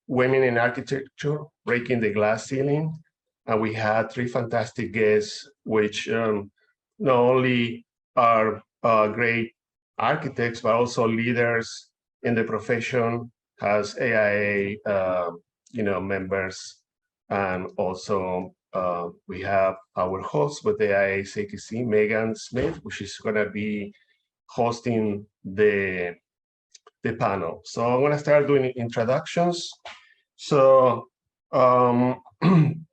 Women in Architecture, Breaking the Glass Ceiling. And we had three fantastic guests, which not only are great architects, but also leaders in the profession, as AIA members. And also we have our host with the AIA CKC, Megan Smith, which is going to be hosting the panel. So I'm going to start doing introductions. So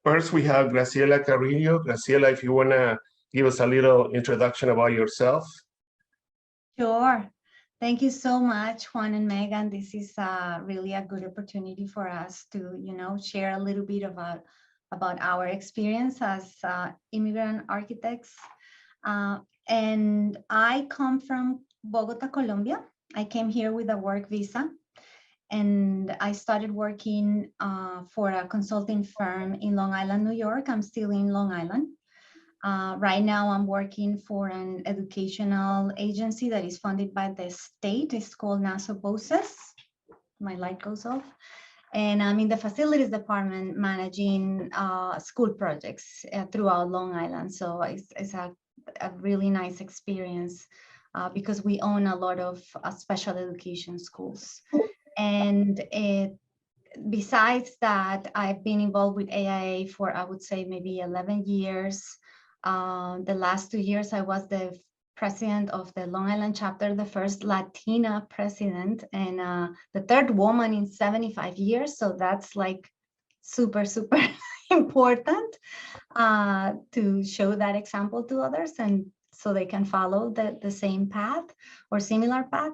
first we have Graciela Carrillo. Graciela, if you want to give us a little introduction about yourself. Sure. Thank you so much, Juan and Megan. This is really a good opportunity for us to, share a little bit about our experience as immigrant architects. And I come from Bogota, Colombia. I came here with a work visa, and I started working for a consulting firm in Long Island, New York. I'm still in Long Island. Right now, I'm working for an educational agency that is funded by the state. It's called Naso Voces. My light goes off. And I'm in the facilities department managing school projects throughout Long Island. So it's a really nice experience because we own a lot of special education schools. And besides that, I've been involved with AIA for, I would say, maybe 11 years. The last 2 years, I was the president of the Long Island chapter, the first Latina president, and the third woman in 75 years. So that's like super, super important to show that example to others, and so they can follow the same path or similar path.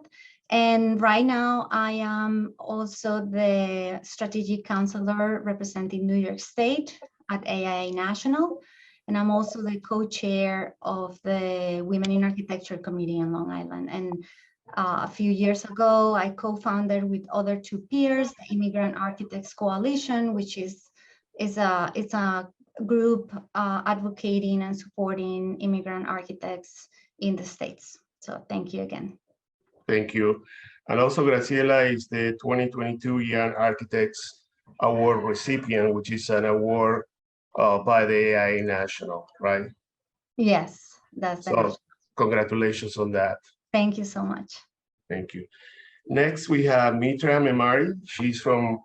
And right now, I am also the strategic counselor representing New York State at AIA National. And I'm also the co-chair of the Women in Architecture Committee in Long Island. And a few years ago, I co-founded with other two peers, the Immigrant Architects Coalition, which is a group advocating and supporting immigrant architects in the States. So thank you again. Thank you. And also Graciela is the 2022 Young Architects Award recipient, which is an award by the AIA National, right? Yes, that's so. Congratulations on that. Thank you so much. Thank you. Next, we have Mitra Memari. She's from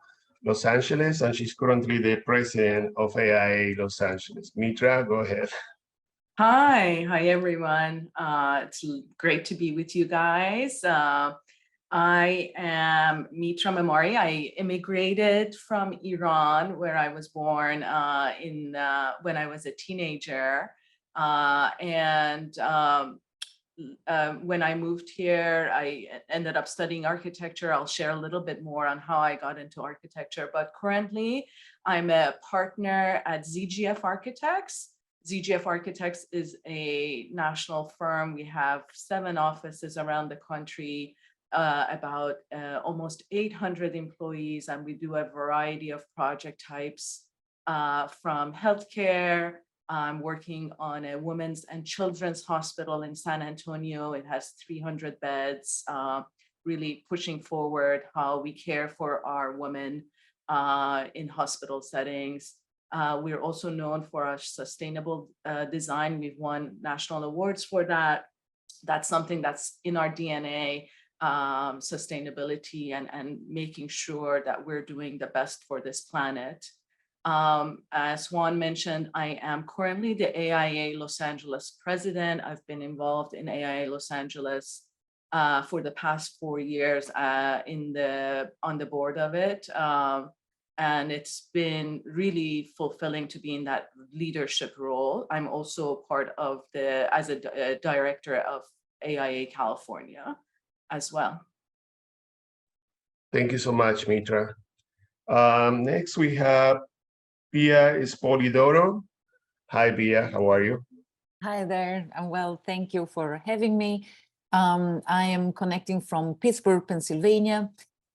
Los Angeles, and she's currently the president of AIA Los Angeles. Mitra, go ahead. Hi everyone. It's great to be with you guys. I am Mitra Memari. I immigrated from Iran, where I was born when I was a teenager. When I moved here, I ended up studying architecture. I'll share a little bit more on how I got into architecture, but currently I'm a partner at ZGF Architects. ZGF Architects is a national firm. We have 7 offices around the country, about almost 800 employees, and we do a variety of project types from healthcare. I'm working on a women's and children's hospital in San Antonio. It has 300 beds, really pushing forward how we care for our women in hospital settings. We're also known for our sustainable design. We've won national awards for that. That's something that's in our DNA, sustainability and making sure that we're doing the best for this planet. As Juan mentioned, I am currently the AIA Los Angeles president. I've been involved in AIA Los Angeles for the past 4 years on the board of it. And it's been really fulfilling to be in that leadership role. I'm also part of as a director of AIA California as well. Thank you so much, Mitra. Next, we have Bea Spolidoro. Hi, Bea, how are you? Hi there, I'm well, thank you for having me. I am connecting from Pittsburgh, Pennsylvania,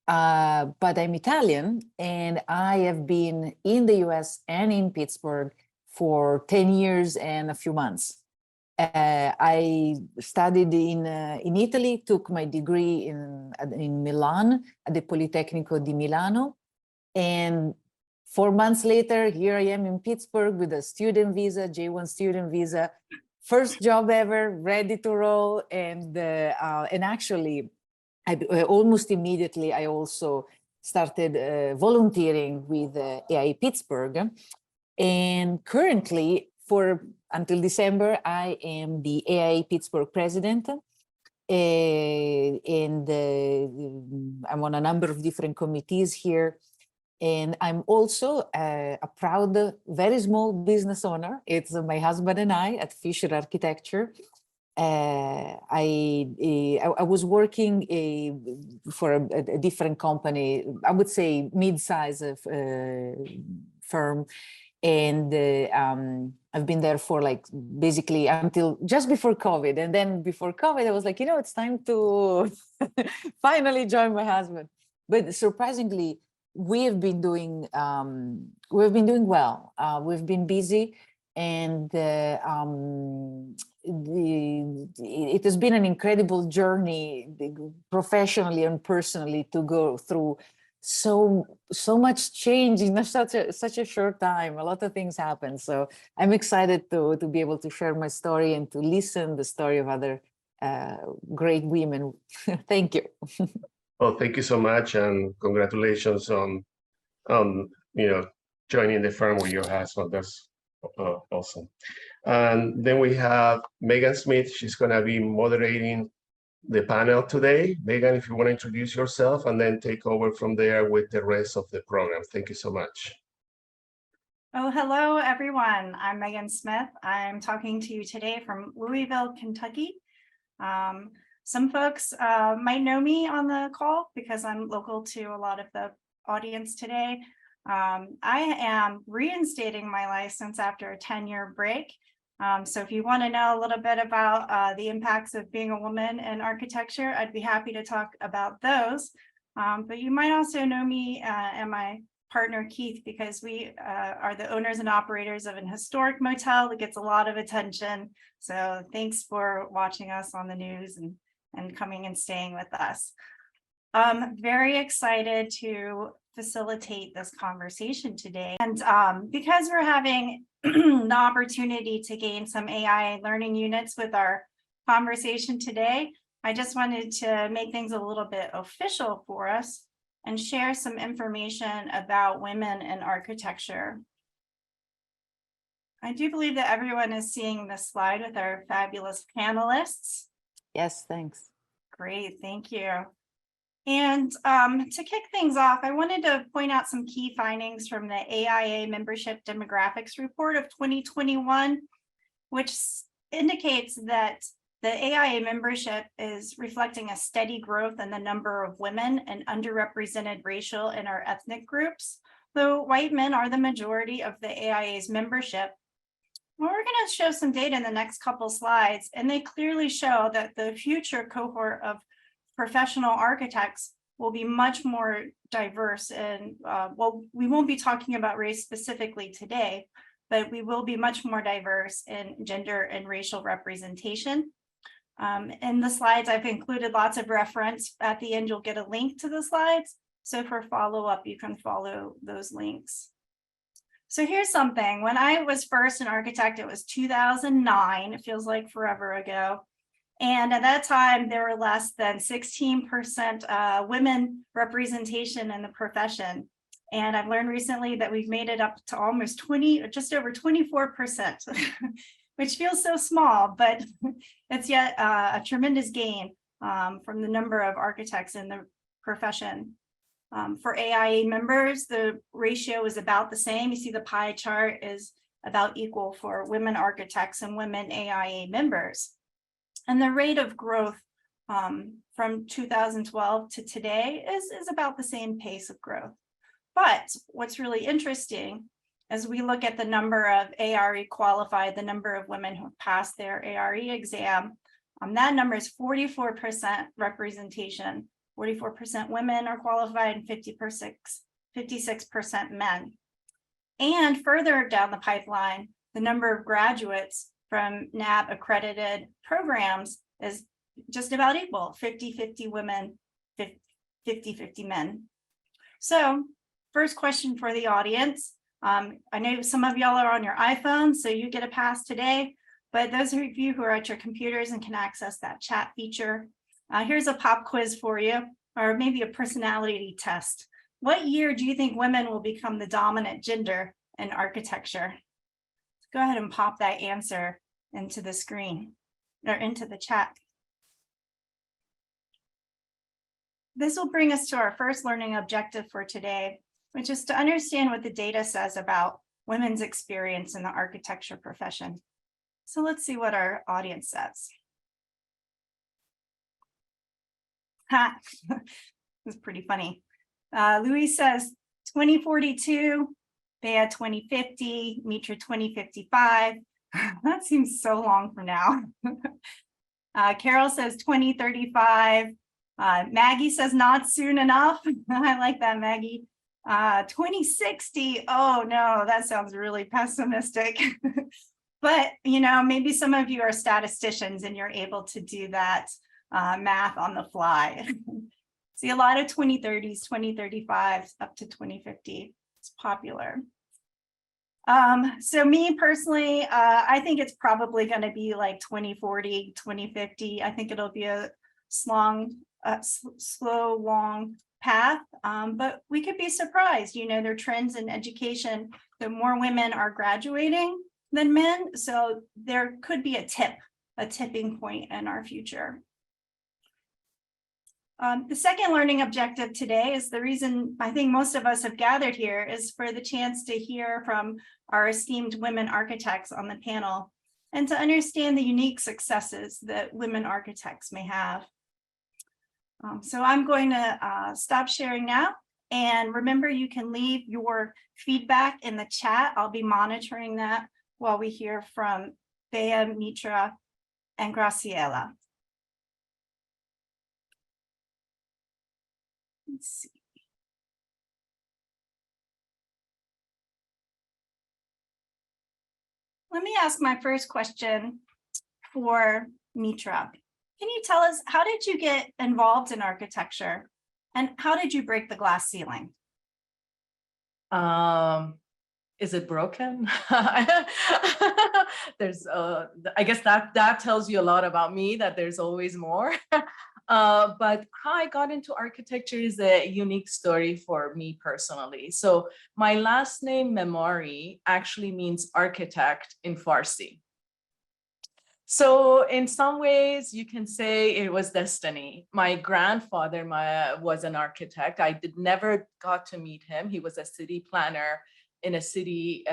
but I'm Italian, and I have been in the US and in Pittsburgh for 10 years and a few months. I studied in Italy, took my degree in Milan at the Politecnico di Milano, And 4 months later, here I am in Pittsburgh with a student visa, J1 student visa, first job ever, ready to roll. And actually, almost immediately, I also started volunteering with AIA Pittsburgh. And currently, until December, I am the AIA Pittsburgh president. And I'm on a number of different committees here. And I'm also a proud, very small business owner. It's my husband and I at Fisher Architecture. I was working for a different company, I would say mid-size firm. And I've been there for like basically until just before COVID. And then before COVID, I was like, it's time to finally join my husband. But surprisingly, we've been doing well. We've been busy, and it has been an incredible journey, professionally and personally, to go through so much change in such a short time. A lot of things happen. So I'm excited to be able to share my story and to listen the story of other great women. Thank you. Well, thank you so much, and congratulations on joining the firm with your husband. That's awesome. And then we have Megan Smith. She's going to be moderating the panel today. Megan, if you want to introduce yourself and then take over from there with the rest of the program. Thank you so much. Oh, hello, everyone. I'm Megan Smith. I'm talking to you today from Louisville, Kentucky. Some folks might know me on the call because I'm local to a lot of the audience today. I am reinstating my license after a 10-year break. So if you want to know a little bit about the impacts of being a woman in architecture, I'd be happy to talk about those. But you might also know me and my partner Keith, because we are the owners and operators of an historic motel that gets a lot of attention. So thanks for watching us on the news and coming and staying with us. I'm very excited to facilitate this conversation today. And because we're having the opportunity to gain some AIA learning units with our conversation today, I just wanted to make things a little bit official for us and share some information about women in architecture. I do believe that everyone is seeing this slide with our fabulous panelists. Yes, thanks. Great, thank you. And to kick things off, I wanted to point out some key findings from the AIA Membership Demographics Report of 2021, which indicates that the AIA membership is reflecting a steady growth in the number of women and underrepresented racial and or ethnic groups. Though white men are the majority of the AIA's membership, well, we're going to show some data in the next couple slides, and they clearly show that the future cohort of professional architects will be much more diverse. And well, we won't be talking about race specifically today, but we will be much more diverse in gender and racial representation. In the slides, I've included lots of reference. At the end, you'll get a link to the slides. So for follow-up, you can follow those links. So here's something. When I was first an architect, it was 2009. It feels like forever ago. And at that time, there were less than 16% women representation in the profession. And I've learned recently that we've made it up to almost just over 24%, which feels so small, but it's yet a tremendous gain from the number of architects in the profession. For AIA members, the ratio is about the same. You see the pie chart is about equal for women architects and women AIA members. And the rate of growth from 2012 to today is about the same pace of growth. But what's really interesting as we look at the number of ARE qualified, the number of women who passed their ARE exam, that number is 44% representation. 44% women are qualified and 56% men. And further down the pipeline, the number of graduates from NAB accredited programs is just about equal, 50-50 women, 50-50 men. So first question for the audience. I know some of y'all are on your iPhone, so you get a pass today. But those of you who are at your computers and can access that chat feature, here's a pop quiz for you, or maybe a personality test. What year do you think women will become the dominant gender in architecture? Go ahead and pop that answer into the screen or into the chat. This will bring us to our first learning objective for today, which is to understand what the data says about women's experience in the architecture profession. So let's see what our audience says. Ha, it's pretty funny. Louis says 2042, Bea 2050, Mitra 2055. That seems so long from now. Carol says 2035. Maggie says not soon enough. I like that, Maggie. 2060. Oh no, that sounds really pessimistic. But you know, maybe some of you are statisticians and you're able to do that math on the fly. See a lot of 2030s, 2035s up to 2050. It's popular. So me personally, I think it's probably going to be like 2040, 2050. I think it'll be a slow, long path, but we could be surprised. You know, there are trends in education that more women are graduating than men. So there could be a tipping point in our future. The second learning objective today is the reason I think most of us have gathered here is for the chance to hear from our esteemed women architects on the panel and to understand the unique successes that women architects may have. So I'm going to stop sharing now. And remember, you can leave your feedback in the chat. I'll be monitoring that while we hear from Bea, Mitra, and Graciela. Let's see. Let me ask my first question for Mitra. Can you tell us, how did you get involved in architecture and how did you break the glass ceiling? Is it broken? There's, I guess that tells you a lot about me, that there's always more. But how I got into architecture is a unique story for me personally. So my last name, Memari, actually means architect in Farsi. So in some ways, you can say it was destiny. My grandfather was an architect. I never got to meet him. He was a city planner in a city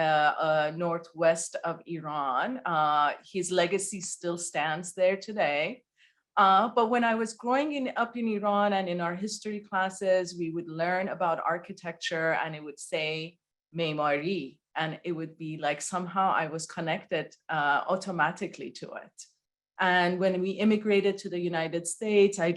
northwest of Iran. His legacy still stands there today. But when I was growing up in Iran and in our history classes, we would learn about architecture and it would say Memari, and it would be like somehow I was connected automatically to it. And when we immigrated to the United States, I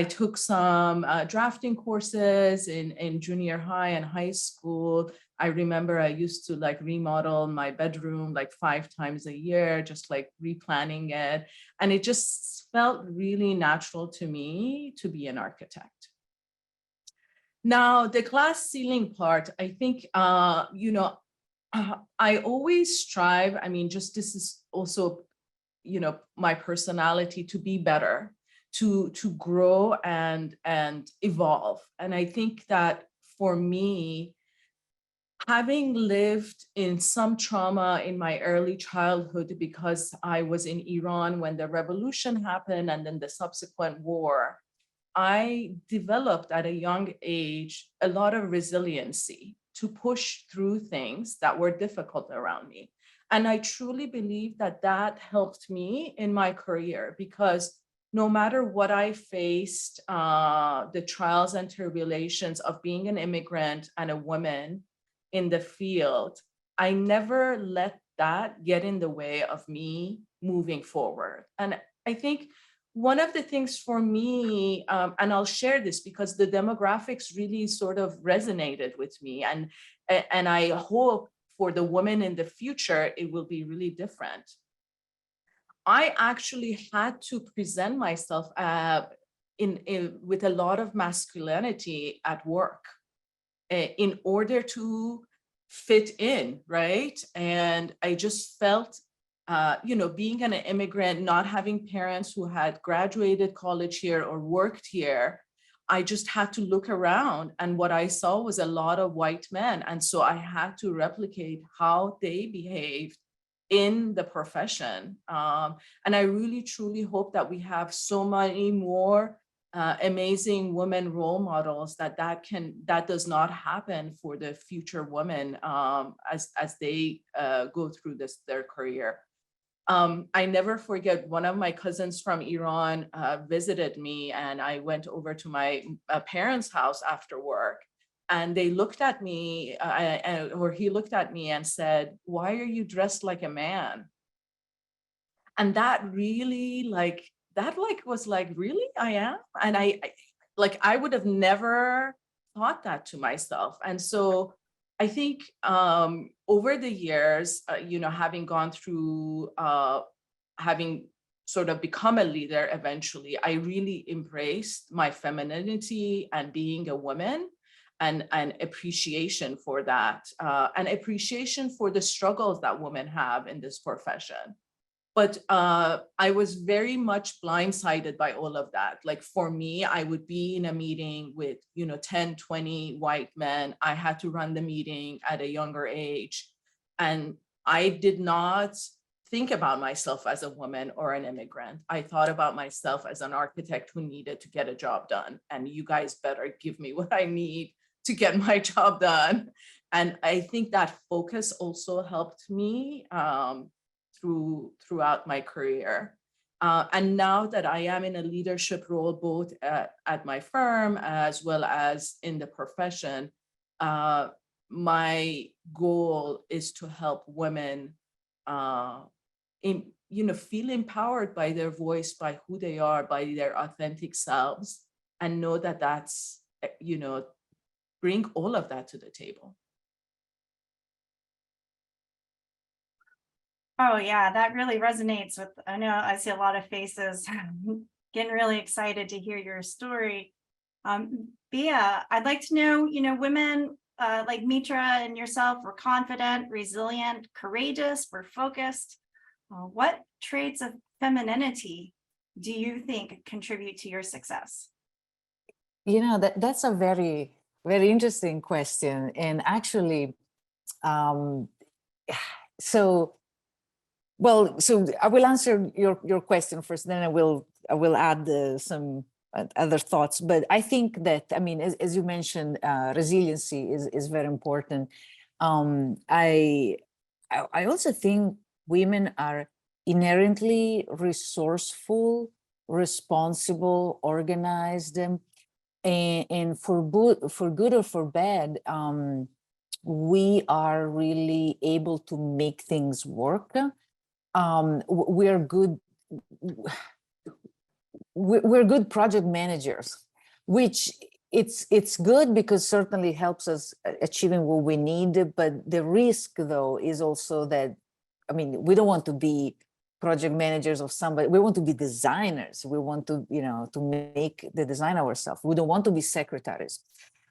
took some drafting courses in junior high and high school. I remember I used to like remodel my bedroom like 5 times a year, just like replanning it. And it just felt really natural to me to be an architect. Now, the glass ceiling part, I think, you know, I always strive, I mean, just this is also, you know, my personality to be better, to grow and evolve. And I think that for me, having lived in some trauma in my early childhood because I was in Iran when the revolution happened and then the subsequent war, I developed at a young age a lot of resiliency to push through things that were difficult around me. And I truly believe that that helped me in my career because no matter what I faced, the trials and tribulations of being an immigrant and a woman in the field, I never let that get in the way of me moving forward. And I think one of the things for me, and I'll share this because the demographics really sort of resonated with me, and I hope for the women in the future, it will be really different. I actually had to present myself with a lot of masculinity at work. in order to fit in, right? And I just felt, being an immigrant, not having parents who had graduated college here or worked here, I just had to look around, and what I saw was a lot of white men. And so I had to replicate how they behaved in the profession. And I really, truly hope that we have so many more amazing women role models that does not happen for the future women as they go through their career. I never forget, one of my cousins from Iran visited me, and I went over to my parents' house after work, and they looked at me, or he looked at me and said, "Why are you dressed like a man?" And that really was like, really, I am? And I would have never thought that to myself. And so I think over the years, having gone through, having sort of become a leader eventually, I really embraced my femininity and being a woman, and appreciation for that, and appreciation for the struggles that women have in this profession. But I was very much blindsided by all of that. Like, for me, I would be in a meeting with, 10, 20 white men. I had to run the meeting at a younger age. And I did not think about myself as a woman or an immigrant. I thought about myself as an architect who needed to get a job done. And you guys better give me what I need to get my job done. And I think that focus also helped me throughout my career. And now that I am in a leadership role, both at my firm as well as in the profession, my goal is to help women feel empowered by their voice, by who they are, by their authentic selves, and know that that's, bring all of that to the table. Oh yeah, that really resonates with, I know I see a lot of faces getting really excited to hear your story. Bea, I'd like to know, women like Mitra and yourself were confident, resilient, courageous, were focused. What traits of femininity do you think contribute to your success? That's a very, very interesting question. And actually, so I will answer your question first, then I will add some other thoughts. But I think that, as you mentioned, resiliency is very important. I also think women are inherently resourceful, responsible, organized, and for good or for bad, we are really able to make things work. We're good project managers, which it's good because certainly helps us achieving what we need. But the risk, though, is also that, we don't want to be project managers of somebody. We want to be designers. We want to, to make the design ourselves. We don't want to be secretaries.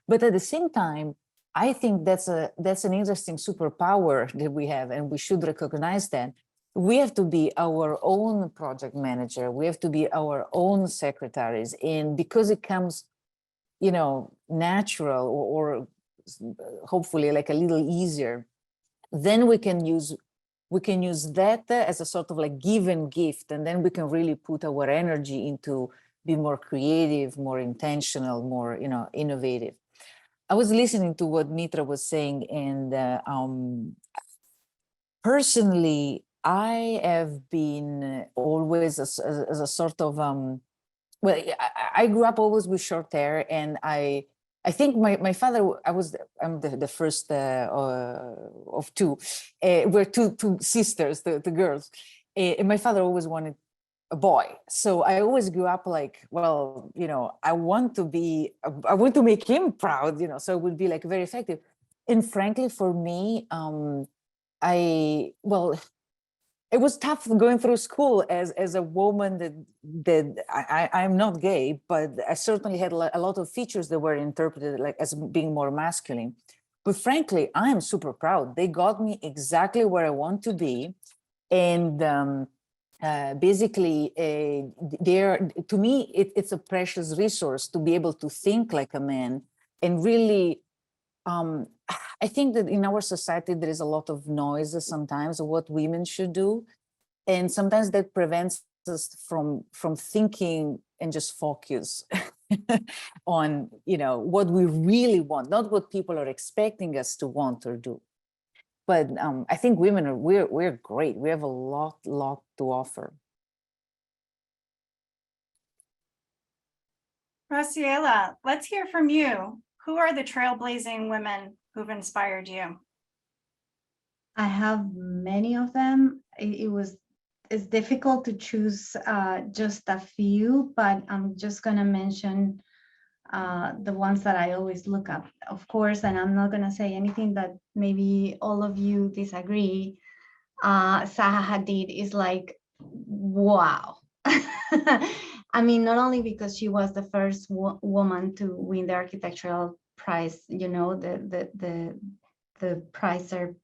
But at the same time, I think that's an interesting superpower that we have, and we should recognize that. We have to be our own project manager. We have to be our own secretaries. And because it comes, natural or hopefully like a little easier, then we can use that as a sort of like give and gift. And then we can really put our energy into be more creative, more intentional, more, innovative. I was listening to what Mitra was saying, and personally, I have been always as a sort of, I grew up always with short hair, and I think my father, I'm the first of two. We're two sisters, the girls. And my father always wanted a boy. So I always grew up like, well, I want to make him proud, so it would be like very effective. And frankly, for me, it was tough going through school as a woman that I'm not gay, but I certainly had a lot of features that were interpreted like as being more masculine. But frankly, I am super proud. They got me exactly where I want to be. And basically, to me, it's a precious resource to be able to think like a man and really, I think that in our society, there is a lot of noise sometimes of what women should do. And sometimes that prevents us from thinking and just focus on, what we really want, not what people are expecting us to want or do. But I think women we're great. We have a lot to offer. Graciela, let's hear from you. Who are the trailblazing women who've inspired you? I have many of them. It's difficult to choose just a few, but I'm just gonna mention the ones that I always look up, of course, and I'm not gonna say anything that maybe all of you disagree. Zaha Hadid is like, wow. I mean, not only because she was the first woman to win the architectural prize, the Prizer,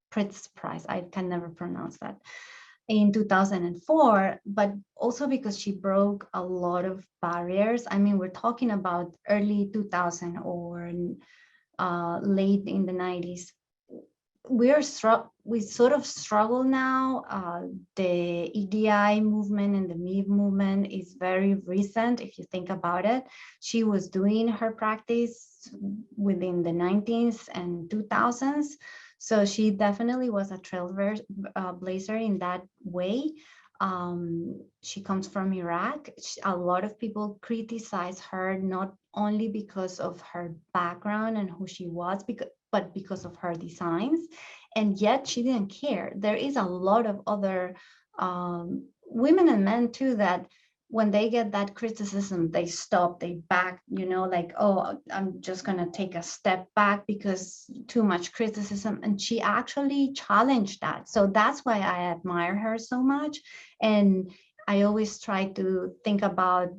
Priz Prize, I can never pronounce that, in 2004, but also because she broke a lot of barriers. I mean, we're talking about early 2000 or late in the 90s. We sort of struggle now. The EDI movement and the MIV movement is very recent. If you think about it, she was doing her practice within the 1990s and 2000s. So she definitely was a trailblazer in that way. She comes from Iraq. A lot of people criticize her not only because of her background and who she was, but because of her designs, and yet she didn't care. There is a lot of other women and men too that when they get that criticism, they stop, they back, like, oh, I'm just gonna take a step back because too much criticism. And she actually challenged that. So that's why I admire her so much. And I always try to think about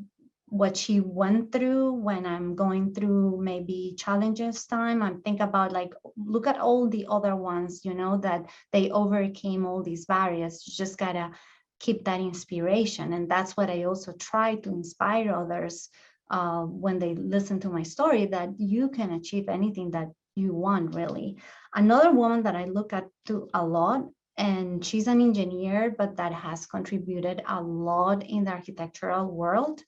what she went through when I'm going through maybe challenges time. I'm think about like, look at all the other ones, that they overcame all these barriers. You just gotta keep that inspiration. And that's what I also try to inspire others when they listen to my story, that you can achieve anything that you want, really. Another woman that I look at to a lot, and she's an engineer, but that has contributed a lot in the architectural world.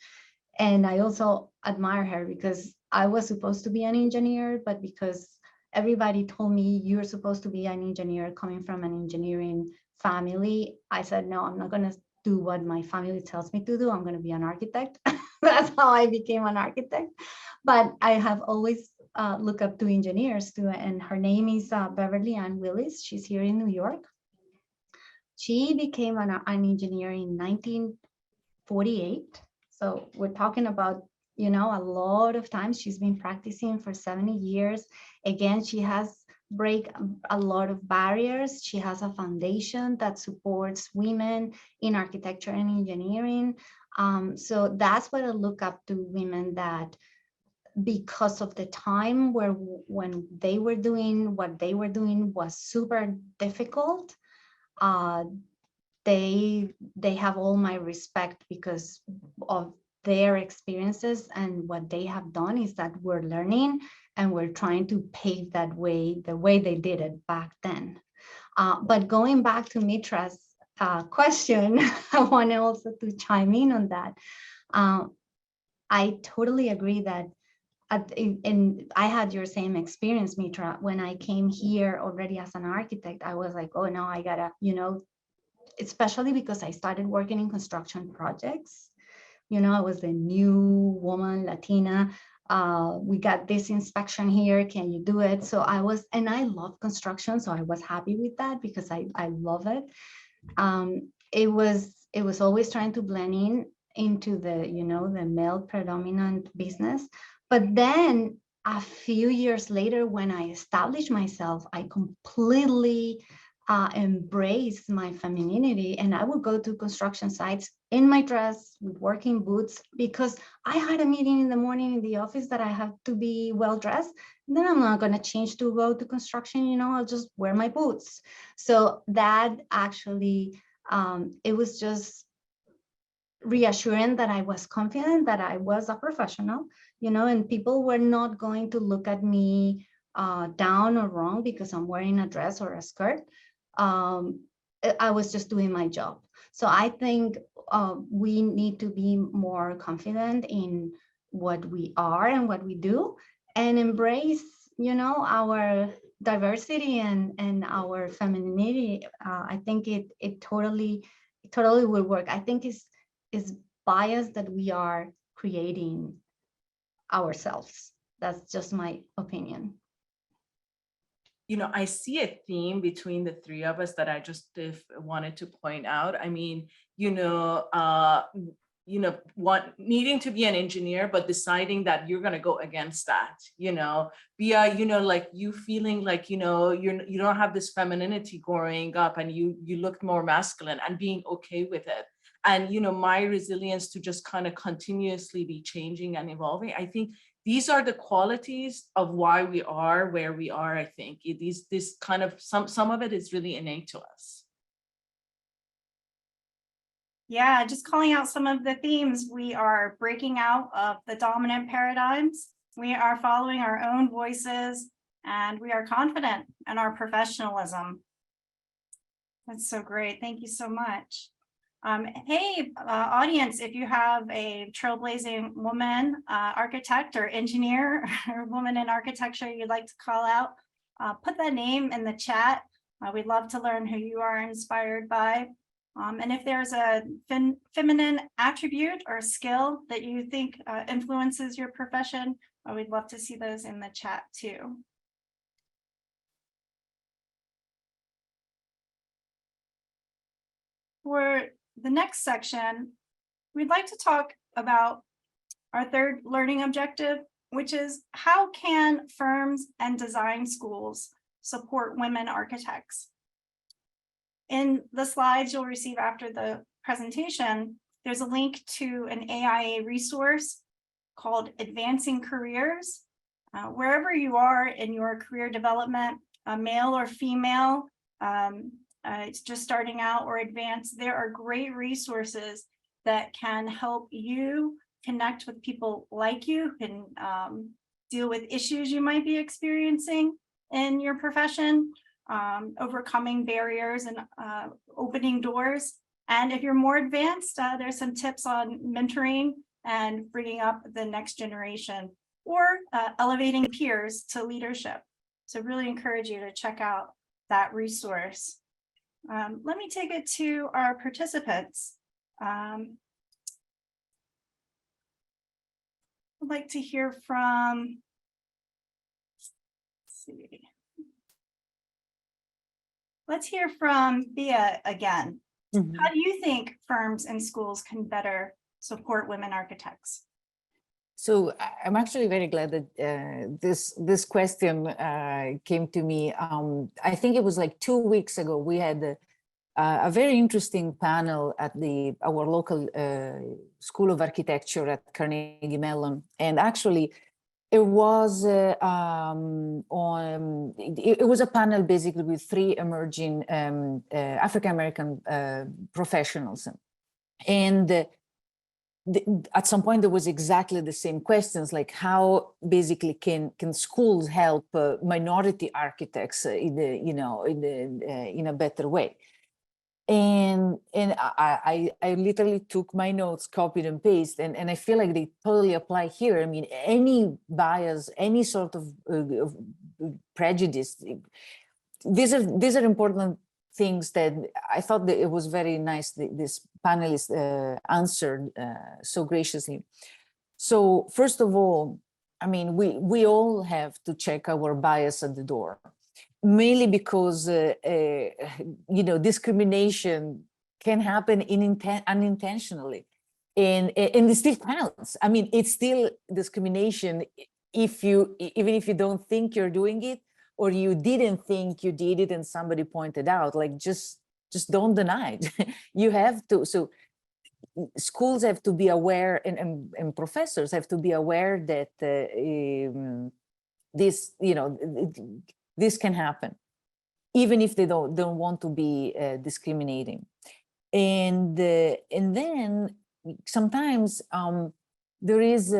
And I also admire her because I was supposed to be an engineer, but because everybody told me you're supposed to be an engineer coming from an engineering family, I said, no, I'm not going to do what my family tells me to do. I'm going to be an architect. That's how I became an architect. But I have always looked up to engineers too. And her name is Beverly Ann Willis. She's here in New York. She became an engineer in 1948. So we're talking about, a lot of times. She's been practicing for 70 years. Again, she has break a lot of barriers. She has a foundation that supports women in architecture and engineering. So that's what I look up to women, that because of the time when they were doing what they were doing was super difficult. They have all my respect because of their experiences, and what they have done is that we're learning and we're trying to pave that way, the way they did it back then. But going back to Mitra's question, I want also to chime in on that. I totally agree that and I had your same experience, Mitra. When I came here already as an architect, I was like, oh no, I gotta, especially because I started working in construction projects. I was a new woman, Latina. We got this inspection here. Can you do it? So and I love construction. So I was happy with that because I love it. It was always trying to blend into the, the male predominant business. But then a few years later, when I established myself, I completely embrace my femininity, and I would go to construction sites in my dress with working boots because I had a meeting in the morning in the office that I have to be well dressed. Then I'm not going to change to go to construction, you know, I'll just wear my boots. So that actually, it was just reassuring that I was confident that I was a professional, you know, and people were not going to look at me down or wrong because I'm wearing a dress or a skirt. I was just doing my job. So I think we need to be more confident in what we are and what we do, and embrace, you know, our diversity and our femininity. I think it totally will work. I think is bias that we are creating ourselves. That's just my opinion. You know, I see a theme between the three of us that I just wanted to point out. I mean, needing to be an engineer, but deciding that you're going to go against that, you know, Bea, you know, like you feeling like, you know, you don't have this femininity growing up and you looked more masculine and being okay with it. And, you know, my resilience to just kind of continuously be changing and evolving. I think these are the qualities of why we are where we are. I think this kind of some of it is really innate to us. Yeah, just calling out some of the themes. We are breaking out of the dominant paradigms. We are following our own voices, and we are confident in our professionalism. That's so great. Thank you so much. Hey, audience, if you have a trailblazing woman, architect or engineer or woman in architecture you'd like to call out, put that name in the chat. We'd love to learn who you are inspired by. And if there's a feminine attribute or skill that you think influences your profession, we'd love to see those in the chat too. For the next section, we'd like to talk about our third learning objective, which is how can firms and design schools support women architects? In the slides you'll receive after the presentation, there's a link to an AIA resource called Advancing Careers. Wherever you are in your career development, male or female, it's just starting out or advanced, there are great resources that can help you connect with people like you, can deal with issues you might be experiencing in your profession, overcoming barriers and opening doors. And if you're more advanced, there's some tips on mentoring and bringing up the next generation or elevating peers to leadership. So really encourage you to check out that resource. Let me take it to our participants. I'd like to hear from, let's hear from Bea again. Mm-hmm. How do you think firms and schools can better support women architects? So I'm actually very glad that this question came to me. I think it was like 2 weeks ago, we had a very interesting panel at our local School of Architecture at Carnegie Mellon. And actually, it was it was a panel basically with 3 emerging African-American professionals. And at some point there was exactly the same questions, like how basically can schools help minority architects in a better way. And I literally took my notes, copied and pasted, and I feel like they totally apply here. I mean, any bias, any sort of prejudice, these are important things that I thought that it was very nice this panelist answered so graciously. So first of all, I mean, we all have to check our bias at the door, mainly because discrimination can happen unintentionally, and it still counts. I mean, it's still discrimination even if you don't think you're doing it, or you didn't think you did it and somebody pointed out, like just don't deny it. You have to. So schools have to be aware, and professors have to be aware that this, you know, this can happen, even if they don't want to be discriminating. And then sometimes there is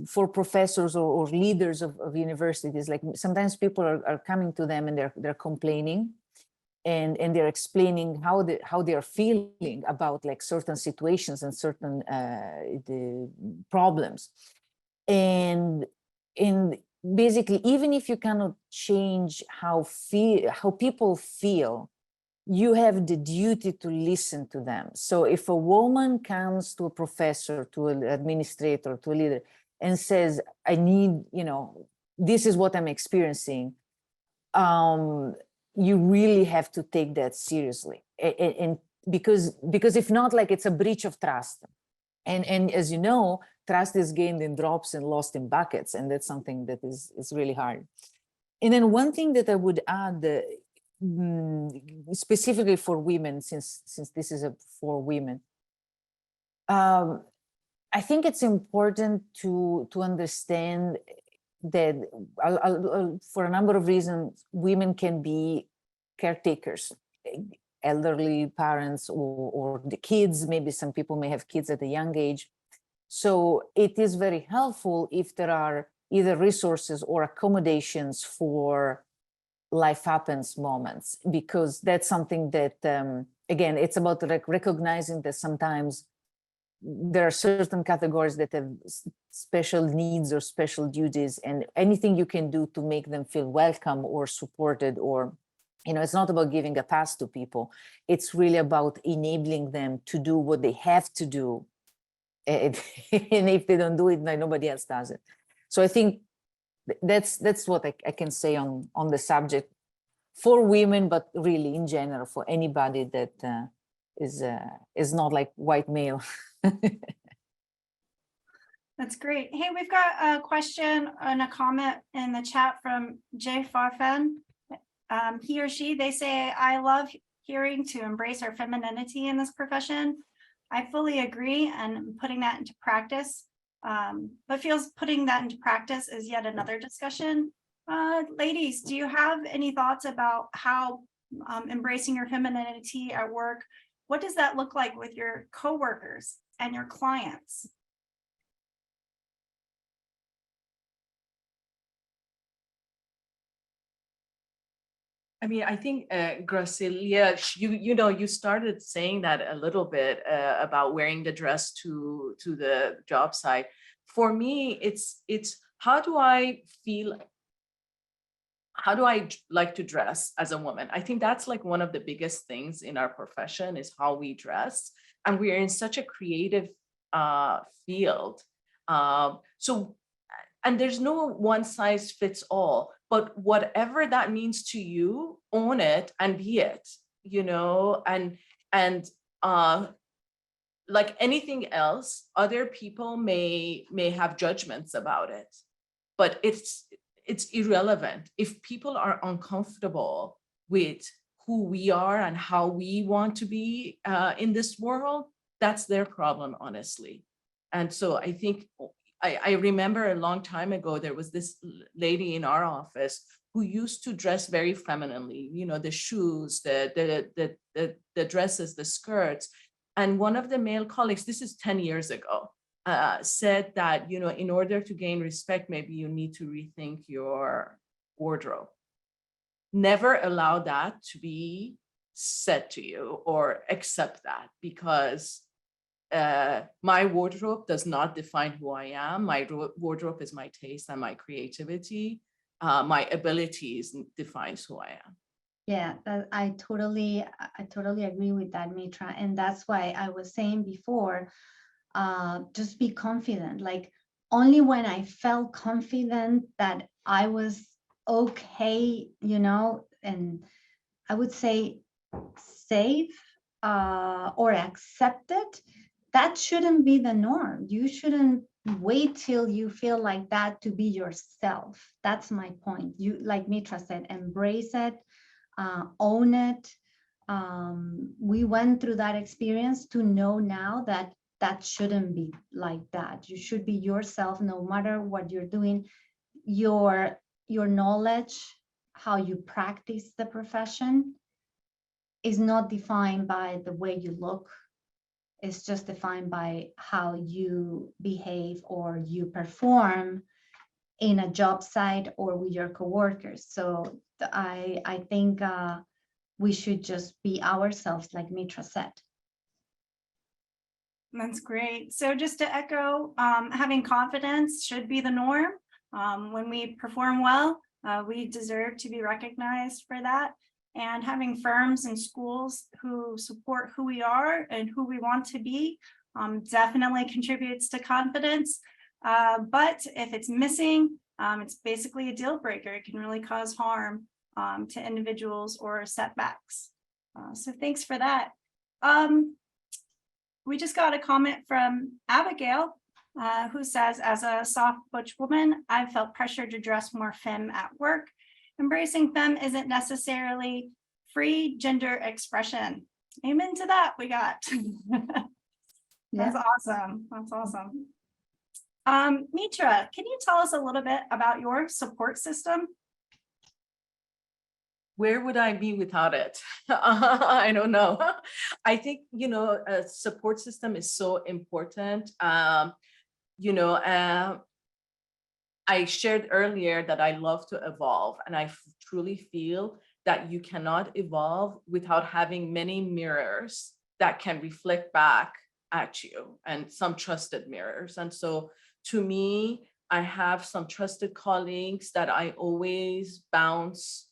for professors or leaders of universities, like sometimes people are coming to them and they're complaining, and they're explaining how they are feeling about like certain situations and certain the problems. And basically, even if you cannot change how people feel, you have the duty to listen to them. So if a woman comes to a professor, to an administrator, to a leader, and says, I need, you know, this is what I'm experiencing, you really have to take that seriously. And because if not, like, it's a breach of trust. And as you know, trust is gained in drops and lost in buckets. And that's something that is really hard. And then one thing that I would add, specifically for women, since this is for women, I think it's important to understand that for a number of reasons, women can be caretakers, elderly parents, or the kids. Maybe some people may have kids at a young age. So it is very helpful if there are either resources or accommodations for life happens moments, because that's something that, again, it's about like recognizing that sometimes there are certain categories that have special needs or special duties, and anything you can do to make them feel welcome or supported, or, you know, it's not about giving a pass to people. It's really about enabling them to do what they have to do. And if they don't do it, nobody else does it. So I think that's what I can say on the subject for women, but really in general for anybody that is not like white male. That's great. Hey, we've got a question and a comment in the chat from Jay Farfen. He or she, they say, I love hearing to embrace our femininity in this profession. I fully agree, and putting that into practice, but feels putting that into practice is yet another discussion. Ladies, do you have any thoughts about how embracing your femininity at work, what does that look like with your coworkers and your clients? I mean, I think Graciela, you started saying that a little bit about wearing the dress to the job site. For me, it's how do I feel? How do I like to dress as a woman? I think that's like one of the biggest things in our profession is how we dress, and we are in such a creative field. And there's no one size fits all, but whatever that means to you, own it and be it, you know, and like anything else, other people may have judgments about it, but it's irrelevant. If people are uncomfortable with who we are and how we want to be in this world, that's their problem, honestly. And so I think, I remember a long time ago, there was this lady in our office who used to dress very femininely, you know, the shoes, the dresses, the skirts. And one of the male colleagues, this is 10 years ago, said that, you know, in order to gain respect, maybe you need to rethink your wardrobe. Never allow that to be said to you or accept that, because my wardrobe does not define who I am. My wardrobe is my taste and my creativity. My abilities defines who I am. Yeah, I totally agree with that, Mitra. And that's why I was saying before, just be confident. Like, only when I felt confident that I was okay, you know, and I would say safe or accepted, that shouldn't be the norm. You shouldn't wait till you feel like that to be yourself. That's my point. You, like Mitra said, embrace it, own it. We went through that experience to know now that that shouldn't be like that. You should be yourself no matter what you're doing. Your knowledge, how you practice the profession is not defined by the way you look. It's just defined by how you behave or you perform in a job site or with your coworkers. So I think we should just be ourselves, like Mitra said. That's great. So just to echo, having confidence should be the norm. When we perform well, we deserve to be recognized for that. And having firms and schools who support who we are and who we want to be definitely contributes to confidence. But if it's missing, it's basically a deal breaker. It can really cause harm to individuals or setbacks. So thanks for that. We just got a comment from Abigail, who says, as a soft butch woman, I've felt pressure to dress more femme at work. Embracing femme isn't necessarily free gender expression. Amen to that. We got. That's awesome. That's awesome. Mitra, can you tell us a little bit about your support system? Where would I be without it? I don't know. I think, a support system is so important. I shared earlier that I love to evolve, and I truly feel that you cannot evolve without having many mirrors that can reflect back at you, and some trusted mirrors. And so to me, I have some trusted colleagues that I always bounce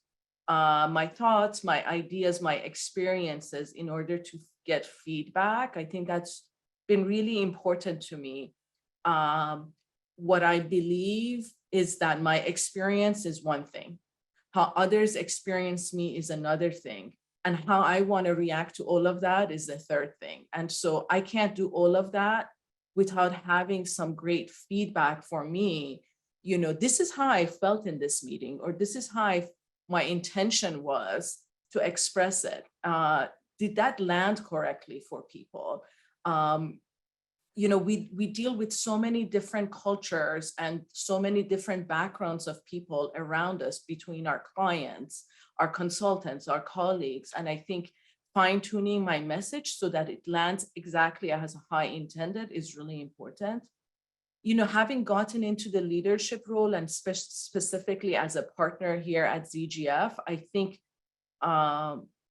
my thoughts, my ideas, my experiences in order to get feedback. I think that's been really important to me. What I believe is that my experience is one thing. How others experience me is another thing. And how I want to react to all of that is the third thing. And so I can't do all of that without having some great feedback for me. This is how I felt in this meeting, or this is how my intention was to express it. Did that land correctly for people? We deal with so many different cultures and so many different backgrounds of people around us, between our clients, our consultants, our colleagues. And I think fine-tuning my message so that it lands exactly as I intended is really important. Having gotten into the leadership role, and specifically as a partner here at ZGF, I think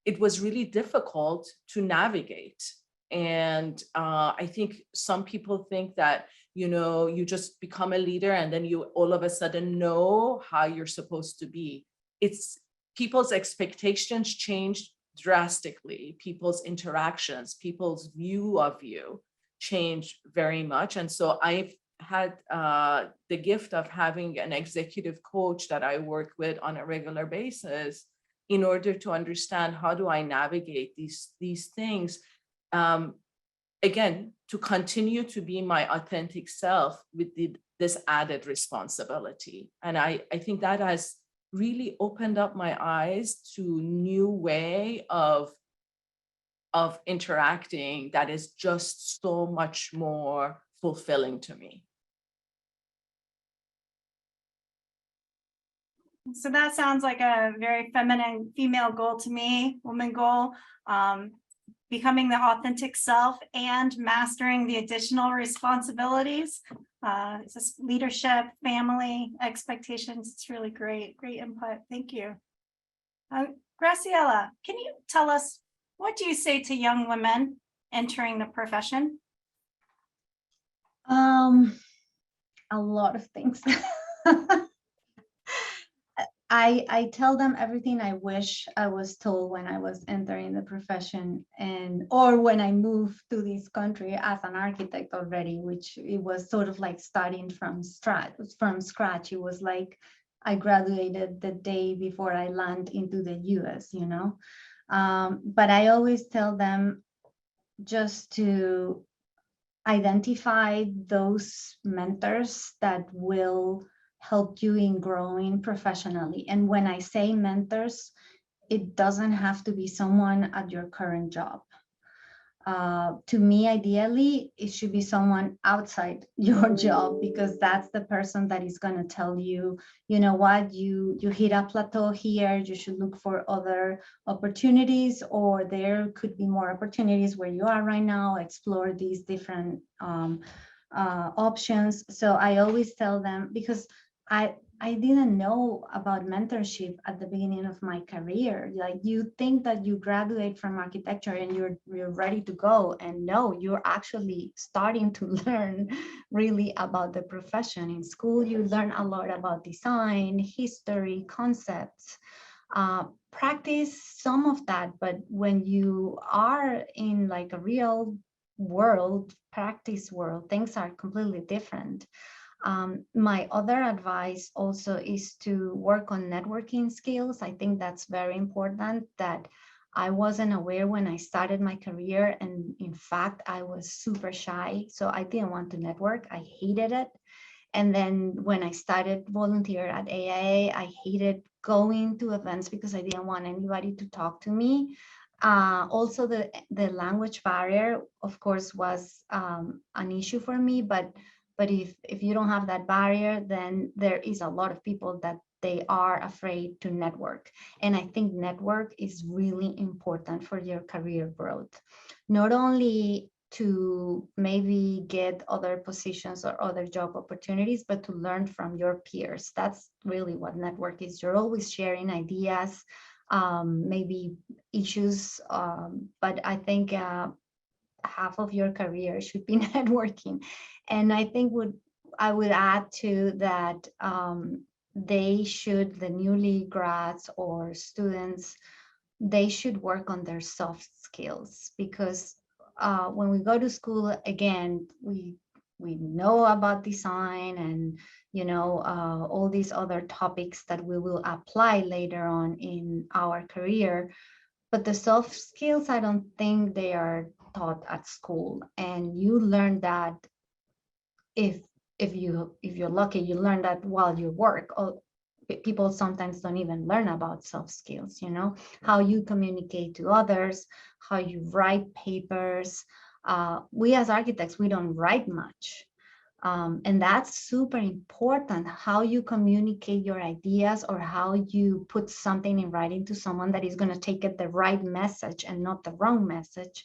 it was really difficult to navigate. And I think some people think that, you just become a leader and then you all of a sudden know how you're supposed to be. It's people's expectations change drastically. People's interactions, people's view of you change very much. And so I've had the gift of having an executive coach that I work with on a regular basis in order to understand how do I navigate these things. Again, to continue to be my authentic self with this added responsibility. And I think that has really opened up my eyes to new way of interacting that is just so much more fulfilling to me. So that sounds like a very feminine female goal to me, woman goal, becoming the authentic self and mastering the additional responsibilities. It's just leadership, family, expectations. It's really great input. Thank you. Graciela, can you tell us, what do you say to young women entering the profession? A lot of things. I tell them everything I wish I was told when I was entering the profession, or when I moved to this country as an architect already, which it was sort of like starting from scratch. It was like I graduated the day before I land into the US, but I always tell them just to identify those mentors that will help you in growing professionally. And when I say mentors, it doesn't have to be someone at your current job. To me, ideally, it should be someone outside your job, because that's the person that is going to tell you, you know what, you hit a plateau here, you should look for other opportunities, or there could be more opportunities where you are right now, explore these different options. So I always tell them, because I didn't know about mentorship at the beginning of my career. Like, you think that you graduate from architecture and you're ready to go, and no, you're actually starting to learn really about the profession. In school, you learn a lot about design, history, concepts, practice some of that, but when you are in like a real world, practice world, things are completely different. My other advice also is to work on networking skills. I think that's very important, that I wasn't aware when I started my career. And in fact, I was super shy. So I didn't want to network. I hated it. And then when I started volunteer at AIA, I hated going to events because I didn't want anybody to talk to me. Also, the language barrier, of course, was an issue for me, but if you don't have that barrier, then there is a lot of people that they are afraid to network. And I think network is really important for your career growth, not only to maybe get other positions or other job opportunities, but to learn from your peers. That's really what network is. You're always sharing ideas, maybe issues, but I think half of your career should be networking. And I think I would add to that, the newly grads or students, they should work on their soft skills, because when we go to school, again, we know about design and, you know, all these other topics that we will apply later on in our career. But the soft skills, I don't think they are taught at school. And you learn that if you're lucky, you learn that while you work. People sometimes don't even learn about soft skills, you know, how you communicate to others, how you write papers. We as architects, we don't write much. And that's super important, how you communicate your ideas, or how you put something in writing to someone that is going to take it the right message and not the wrong message.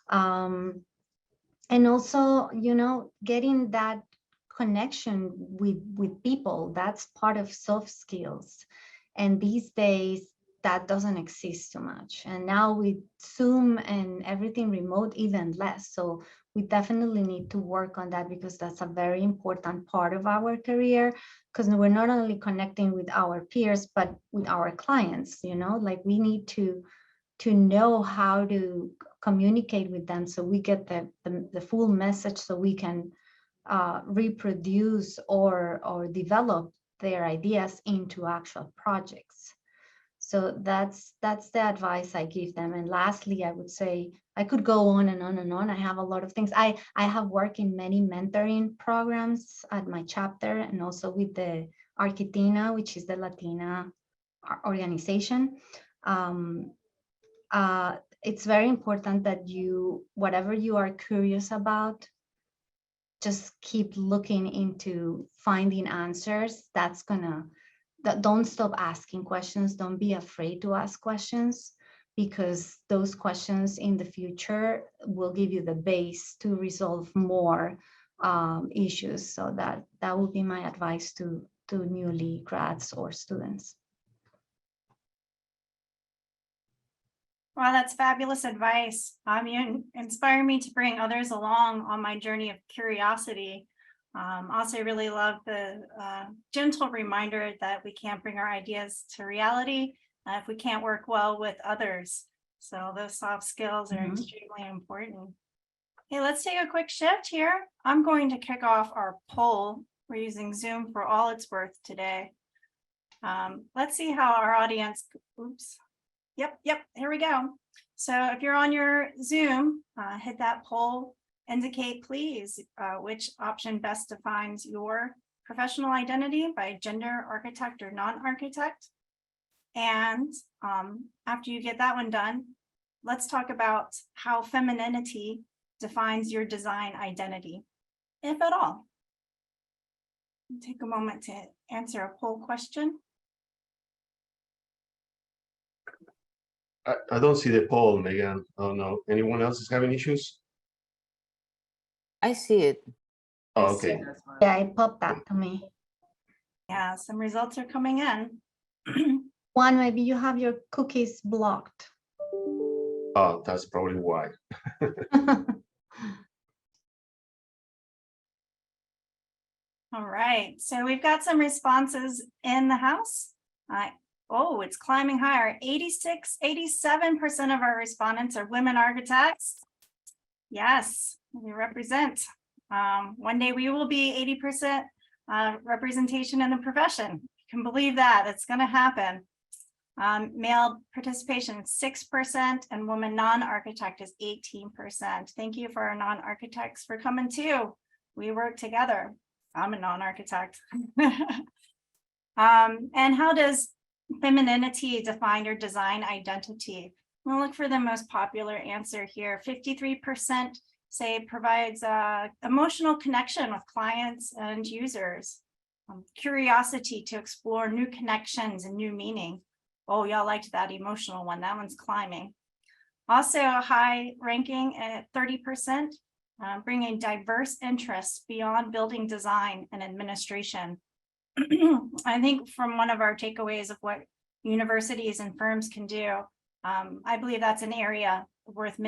And also, you know, getting that connection with people, that's part of soft skills. And these days, that doesn't exist too much. And now with Zoom and everything remote, even less. So we definitely need to work on that, because that's a very important part of our career, because we're not only connecting with our peers, but with our clients, you know, like we need to know how to communicate with them so we get the full message, so we can reproduce or develop their ideas into actual projects. So that's the advice I give them. And lastly, I would say, I could go on and on and on. I have a lot of things. I have worked in many mentoring programs at my chapter, and also with the Argentina, which is the Latina organization. It's very important that whatever you are curious about, just keep looking into finding answers. Don't stop asking questions. Don't be afraid to ask questions, because those questions in the future will give you the base to resolve more issues. So that would be my advice to newly grads or students. Wow, that's fabulous advice. You inspire me to bring others along on my journey of curiosity. Also, I really love the gentle reminder that we can't bring our ideas to reality if we can't work well with others. So those soft skills are extremely important. Okay, let's take a quick shift here. I'm going to kick off our poll. We're using Zoom for all it's worth today. Let's see how our audience, oops. Yep, here we go. So if you're on your Zoom, hit that poll Indicate, please, which option best defines your professional identity by gender, architect, or non-architect. And after you get that one done, let's talk about how femininity defines your design identity, if at all. Take a moment to answer a poll question. I don't see the poll, Megan. Oh, no. Anyone else is having issues? I see it. Oh, I see okay. it as well. Yeah, it popped up to me. Yeah, some results are coming in. Juan, maybe you have your cookies blocked. Oh, that's probably why. All right, so we've got some responses in the house. Oh, it's climbing higher. 87% of our respondents are women architects. Yes, we represent. One day we will be 80% representation in the profession. You can believe that, it's gonna happen. Male participation 6% and woman non-architect is 18%. Thank you for our non-architects for coming too. We work together. I'm a non-architect. And how does femininity define your design identity? We'll look for the most popular answer here. 53% say it provides emotional connection with clients and users. Curiosity to explore new connections and new meaning. Oh, y'all liked that emotional one. That one's climbing. Also a high ranking at 30%, bringing diverse interests beyond building design and administration. I think from one of our takeaways of what universities and firms can do, I believe that's an area worth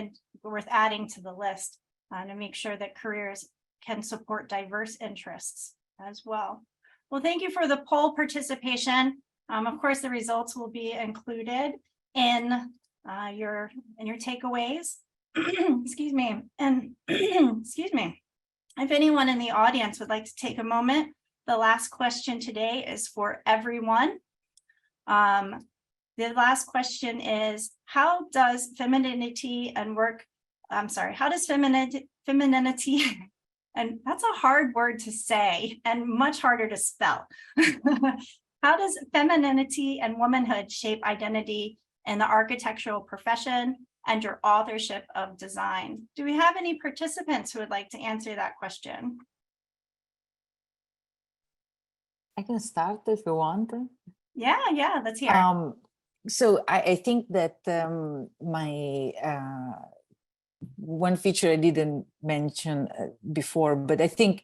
adding to the list to make sure that careers can support diverse interests as well. Well, thank you for the poll participation. Of course, the results will be included in your takeaways. Excuse me. And excuse me. If anyone in the audience would like to take a moment, the last question today is for everyone. The last question is, how does femininity and work, how does femininity, and that's a hard word to say and much harder to spell. How does femininity and womanhood shape identity in the architectural profession and your authorship of design? Do we have any participants who would like to answer that question? I can start if you want. Yeah, let's hear. So I think that my one feature I didn't mention before, but I think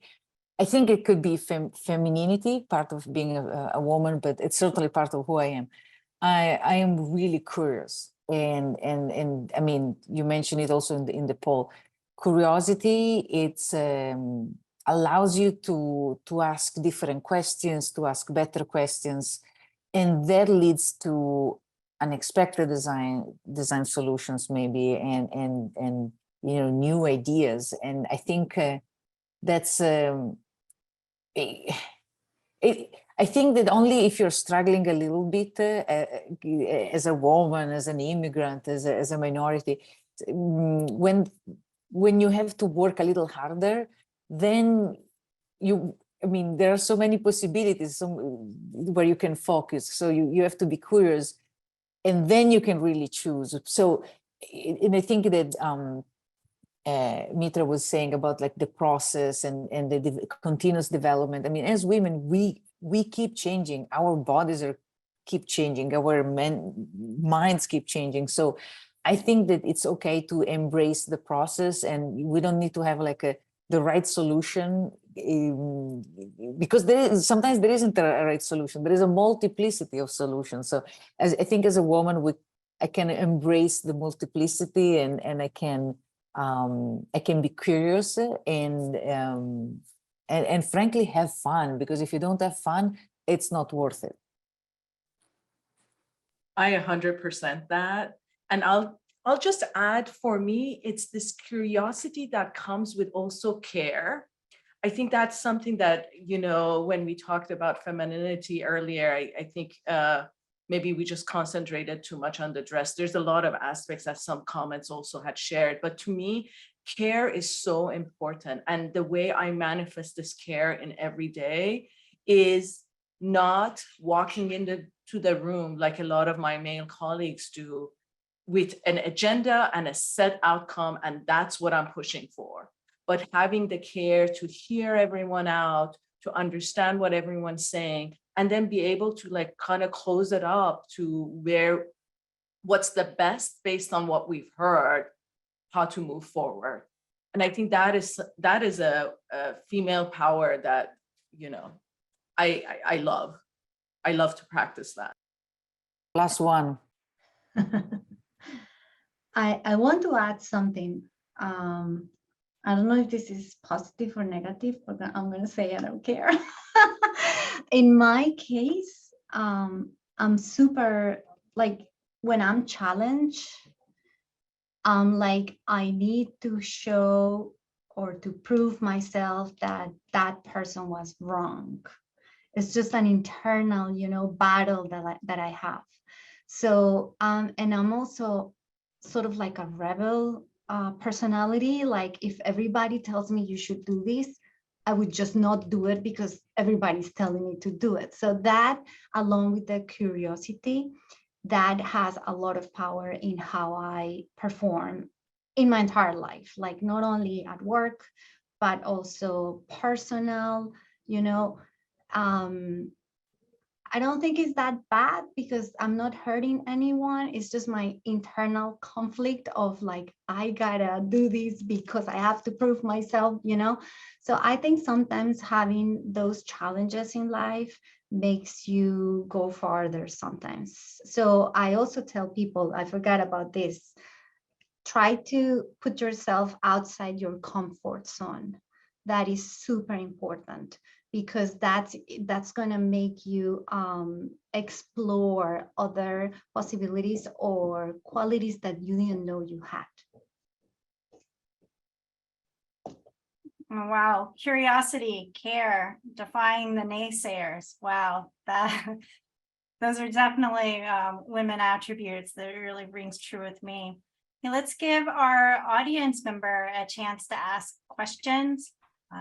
it could be femininity, part of being a woman, but it's certainly part of who I am. I am really curious, and I mean, you mentioned it also in the poll. Curiosity, it's allows you to ask different questions, to ask better questions, and that leads to unexpected design solutions maybe, and you know, new ideas. And I think that's I think that only if you're struggling a little bit as a woman, as an immigrant, as a minority, when you have to work a little harder, then I mean, there are so many possibilities where you can focus. So you have to be curious, and then you can really choose. So, and I think that Mitra was saying about like the process and the continuous development. I mean, as women, we keep changing. Our bodies keep changing. Our minds keep changing. So I think that it's okay to embrace the process, and we don't need to have like the right solution, because sometimes there isn't a right solution. There is a multiplicity of solutions. So I think as a woman, I can embrace the multiplicity, and I can be curious and frankly have fun, because if you don't have fun, it's not worth it. I 100% that. And I'll just add, for me, it's this curiosity that comes with also care. I think that's something that, you know, when we talked about femininity earlier, I think maybe we just concentrated too much on the dress. There's a lot of aspects that some comments also had shared, but to me, care is so important. And the way I manifest this care in every day is not walking into the room like a lot of my male colleagues do with an agenda and a set outcome, and that's what I'm pushing for. But having the care to hear everyone out, to understand what everyone's saying, and then be able to like kind of close it up to what's the best based on what we've heard, how to move forward. And I think that is a female power that, you know, I love. I love to practice that. Last one. I want to add something. I don't know if this is positive or negative, but I'm going to say I don't care. In my case, I'm super, like, when I'm challenged, I'm like, I need to show or to prove myself that that person was wrong. It's just an internal, you know, battle that I have. So, and I'm also sort of like a rebel personality. Like, if everybody tells me you should do this, I would just not do it because everybody's telling me to do it. So that, along with the curiosity, that has a lot of power in how I perform in my entire life, like not only at work, but also personal, you know. I don't think it's that bad because I'm not hurting anyone. It's just my internal conflict of like, I gotta do this because I have to prove myself, you know? So I think sometimes having those challenges in life makes you go farther sometimes. So I also tell people, I forgot about this, try to put yourself outside your comfort zone. That is super important, because that's going to make you explore other possibilities or qualities that you didn't know you had. Wow, curiosity, care, defying the naysayers. Wow, those are definitely women attributes that really rings true with me. Okay, let's give our audience member a chance to ask questions.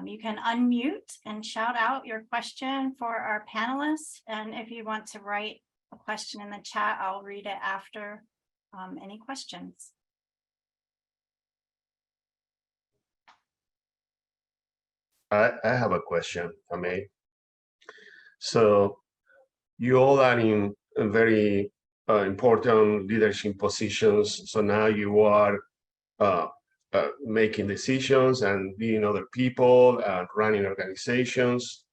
You can unmute and shout out your question for our panelists. And if you want to write a question in the chat, I'll read it after any questions. I have a question, if I may. So you all are in very important leadership positions. So now you are making decisions and leading other people and running organizations.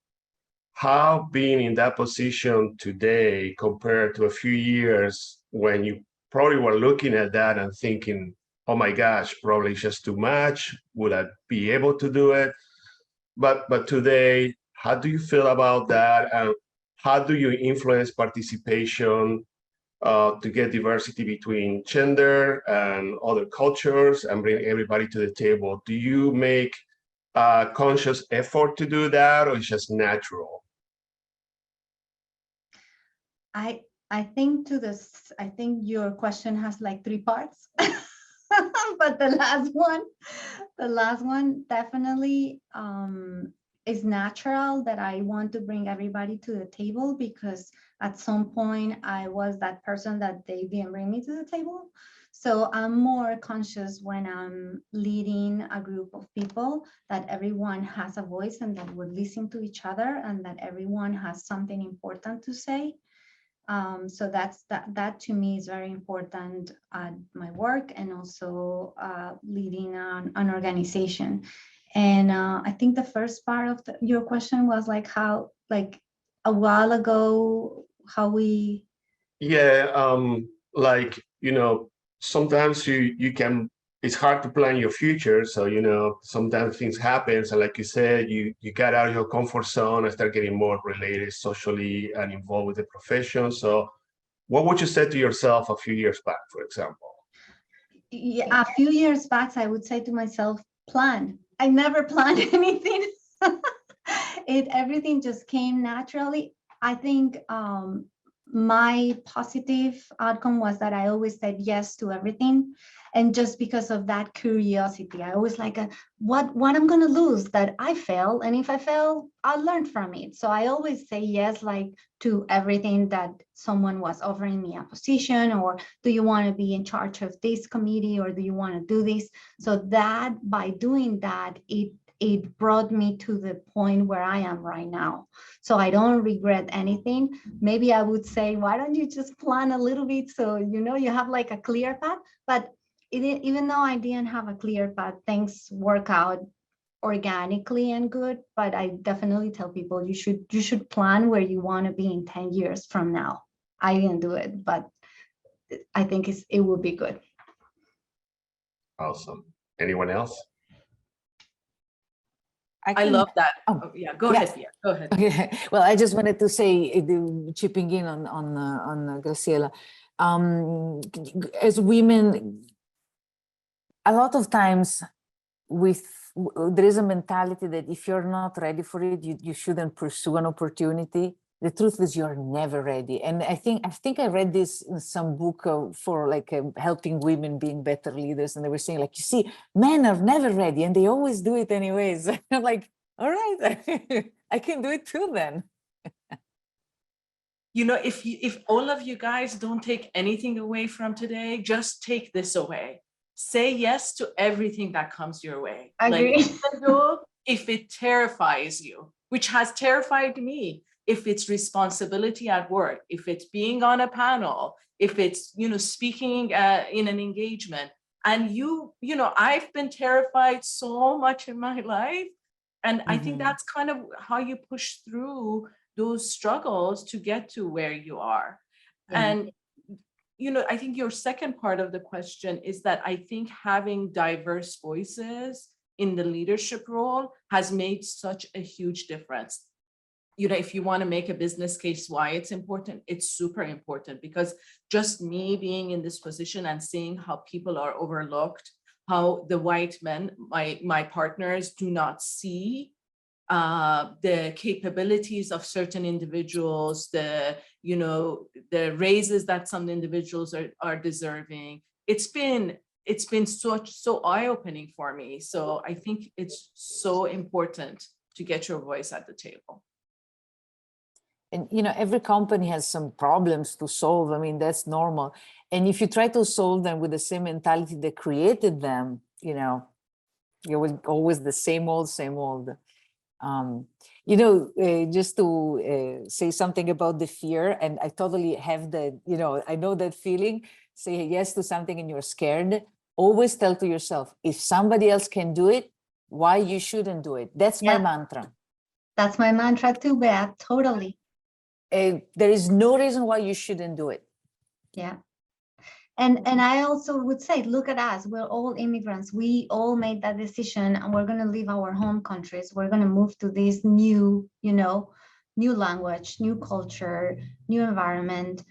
How being in that position today compared to a few years when you probably were looking at that and thinking, oh my gosh, probably just too much, would I be able to do it? But today, how do you feel about that? And how do you influence participation to get diversity between gender and other cultures and bring everybody to the table? Do you make a conscious effort to do that, or it's just natural? I think I think your question has like 3 parts. But the last one definitely is natural, that I want to bring everybody to the table, because at some point I was that person that they didn't bring me to the table. So I'm more conscious when I'm leading a group of people that everyone has a voice and that we're listening to each other and that everyone has something important to say. So that to me is very important at my work, and also leading an organization. And I think the first part of your question was like how, like a while ago, how we. Yeah, like, you know, sometimes you can, it's hard to plan your future. So, you know, sometimes things happen. So like you said, you get out of your comfort zone and start getting more related socially and involved with the profession. So what would you say to yourself a few years back, for example? Yeah, a few years back, I would say to myself, plan. I never planned anything. Everything just came naturally. I think my positive outcome was that I always said yes to everything. And just because of that curiosity, I always like, what I'm going to lose that I fail. And if I fail, I'll learn from it. So I always say yes, like to everything that someone was offering me a position, or do you want to be in charge of this committee, or do you want to do this? So that by doing that, it brought me to the point where I am right now. So I don't regret anything. Maybe I would say, why don't you just plan a little bit so you have like a clear path? But even though I didn't have a clear path, things work out organically and good. But I definitely tell people you should plan where you want to be in 10 years from now. I didn't do it, but I think it will be good. Awesome. Anyone else? I love that. Oh, Oh, yeah, go yeah. ahead. Yeah, go ahead. Okay. Well, I just wanted to say, chipping in on Graciela, as women, a lot of times there is a mentality that if you're not ready for it, you shouldn't pursue an opportunity. The truth is you're never ready. And I think I read this in some book for like helping women being better leaders. And they were saying like, you see, men are never ready and they always do it anyways. I'm like, all right, I can do it too then. You know, if all of you guys don't take anything away from today, just take this away. Say yes to everything that comes your way. I agree. Like, even though if it terrifies you, which has terrified me, if it's responsibility at work, if it's being on a panel, if it's, speaking in an engagement, and I've been terrified so much in my life. And I think that's kind of how you push through those struggles to get to where you are. Yeah. And, I think your second part of the question is that I think having diverse voices in the leadership role has made such a huge difference. If you want to make a business case why it's important, it's super important, because just me being in this position and seeing how people are overlooked, how the white men, my partners, do not see the capabilities of certain individuals, the raises that some individuals are deserving. It's been so eye-opening for me. So I think it's so important to get your voice at the table. And every company has some problems to solve. I mean, that's normal. And if you try to solve them with the same mentality that created them, you're always the same old. Just to say something about the fear, and I totally have that, I know that feeling. Say yes to something and you're scared. Always tell to yourself, if somebody else can do it, why you shouldn't do it? That's my mantra. That's my mantra too, Bea, totally. There is no reason why you shouldn't do it. Yeah. And I also would say, look at us, we're all immigrants. We all made that decision, and we're going to leave our home countries. We're going to move to this new, new language, new culture, new environment.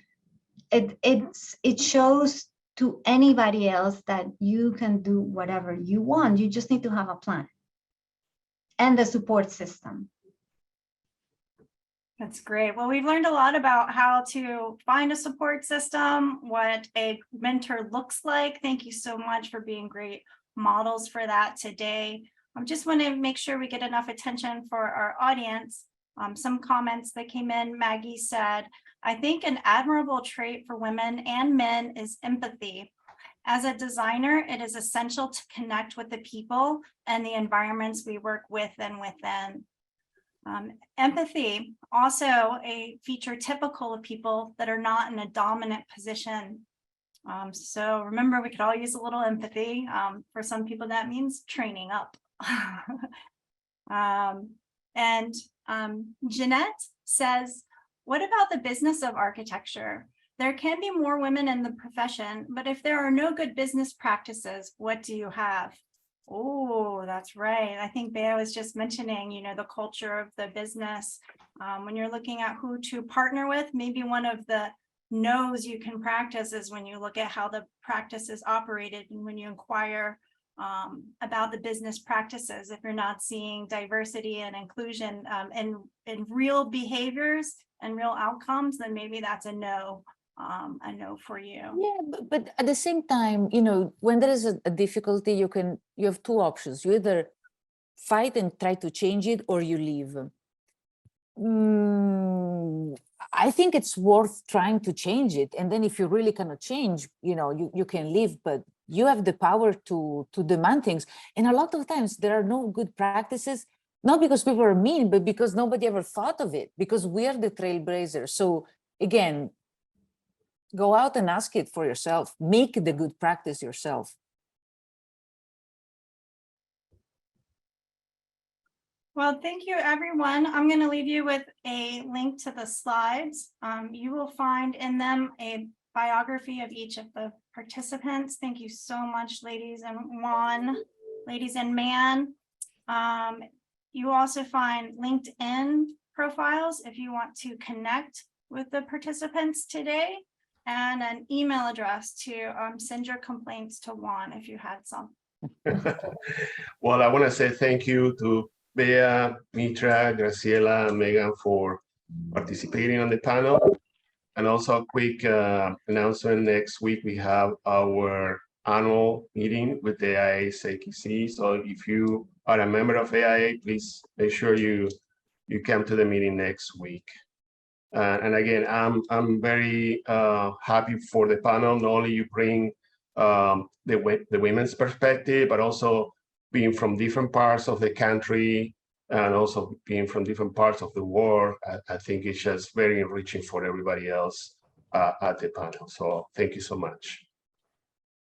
It shows to anybody else that you can do whatever you want. You just need to have a plan and the support system. That's great. Well, we've learned a lot about how to find a support system, what a mentor looks like. Thank you so much for being great models for that today. I just want to make sure we get enough attention for our audience. Some comments that came in. Maggie said, I think an admirable trait for women and men is empathy. As a designer, it is essential to connect with the people and the environments we work with and within. Empathy, also a feature typical of people that are not in a dominant position. So remember, we could all use a little empathy. For some people, that means training up. Jeanette says, what about the business of architecture? There can be more women in the profession, but if there are no good business practices, what do you have? Oh, that's right. I think Bea was just mentioning, the culture of the business. When you're looking at who to partner with, maybe one of the no's you can practice is when you look at how the practice is operated, and when you inquire about the business practices. If you're not seeing diversity and inclusion in real behaviors, and real outcomes, then maybe that's a no for you. Yeah, but at the same time, you know, when there is a difficulty, you have two options. You either fight and try to change it, or you leave. I think it's worth trying to change it. And then if you really cannot change, you know, you can leave, but you have the power to demand things. And a lot of times there are no good practices, not because people are mean, but because nobody ever thought of it, because we are the trailblazers. So again, go out and ask it for yourself. Make the good practice yourself. Well, thank you, everyone. I'm going to leave you with a link to the slides. You will find in them a biography of each of the participants. Thank you so much, ladies and Juan, ladies and man. You also find LinkedIn profiles if you want to connect with the participants today, and an email address to send your complaints to Juan if you had some. Well, I want to say thank you to Bea, Mitra, Graciela, and Megan for participating on the panel. And also a quick announcement, next week we have our annual meeting with the AIA CKC. So if you are a member of AIA, please make sure you come to the meeting next week. And again, I'm very happy for the panel. Not only you bring the women's perspective, but also being from different parts of the country and also being from different parts of the world. I think it's just very enriching for everybody else at the panel. So thank you so much.